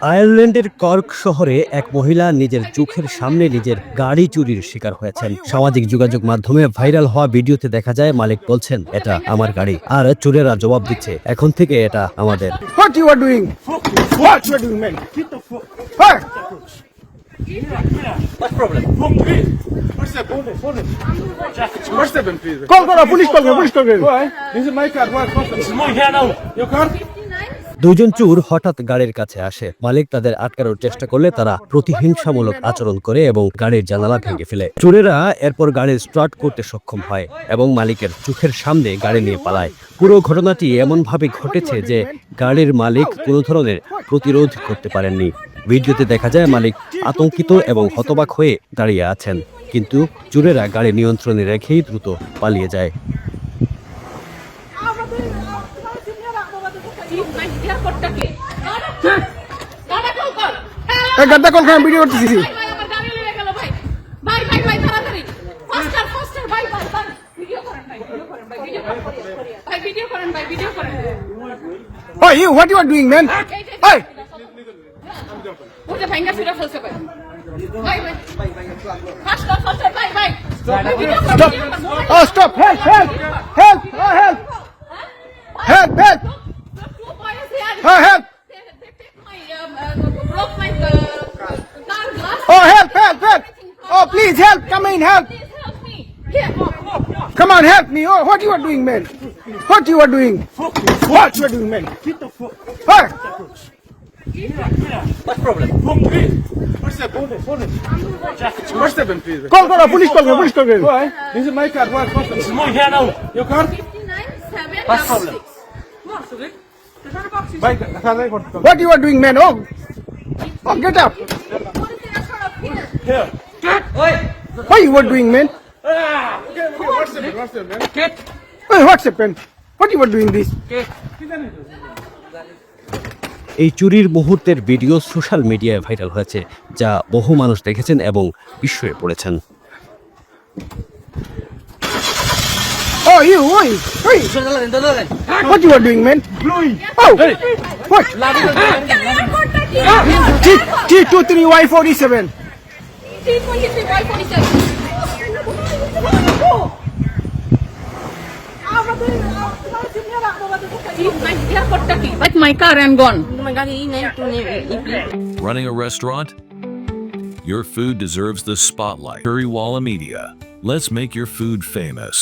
আয়ারল্যান্ডের কর্ক শহরে এক মহিলা নিজের চোখের সামনে নিজের গাড়ি চুরির শিকার হয়েছেন। সামাজিক যোগাযোগ মাধ্যমে ভাইরাল হওয়া ভিডিওতে দেখা যায় মালিক বলছেন, এটা আমার গাড়ি, আর চোরেরা জবাব দিচ্ছে, এখন থেকে এটা আমাদের। What you are doing? What you are doing, man? Get the fuck. Hey! What's problem? What's the phone? What's the please? Call, police call, police call. Why? This is my car. What? This is my hair now. Your car? দুজন চোর হঠাৎ গাড়ির কাছে আসে। মালিক তাদের আটকানোর চেষ্টা করলে তারা প্রতিহিংসামূলক আচরণ করে এবং গাড়ির জানালা ভেঙে ফেলে। চোরেরা এরপর গাড়ি স্টার্ট করতে সক্ষম হয় এবং মালিকের চোখের সামনে গাড়ি নিয়ে পালায়। পুরো ঘটনাটি এমনভাবে ঘটেছে যে গাড়ির মালিক কোনো ধরনের প্রতিরোধ করতে পারেননি। ভিডিওতে দেখা যায় মালিক আতঙ্কিত এবং হতবাক হয়ে দাঁড়িয়ে আছেন, কিন্তু চোরেরা গাড়ি নিয়ন্ত্রণে রেখেই দ্রুত পালিয়ে যায়। গাদ্দা কল খান ভিডিও করতেছি। Oh, you, what you are doing, man? Hey! Stop! Oh, stop! Help! Help! Help! Oh, help! Help! Help! Oh, help! Oh, help! Help! Help! Oh, please help! Come in, help! Come on, help me! Oh, what you are doing, man? What you are doing? What you are doing, man? Get the fuck. Hey! What's problem? What's the phone? What's the please? Call, police call, police call. Why? This is my car. What? This is my hair now. Your car? What's problem? What you are doing, man? Oh, get up! Here. What you are doing, man? What's the man? Hey, what's happened? What you are doing this? এই চুরির মুহূর্তের video social মিডিয়ায় viral হয়েছে, যা বহু মানুষ দেখেছেন এবং বিস্ময়ে পড়েছেন। Oh, you, oi! What you are doing, man? Oh, what? T23Y47. Like my car and gone. Running a restaurant? Your food deserves the spotlight. Currywalla Media. Let's make your food famous.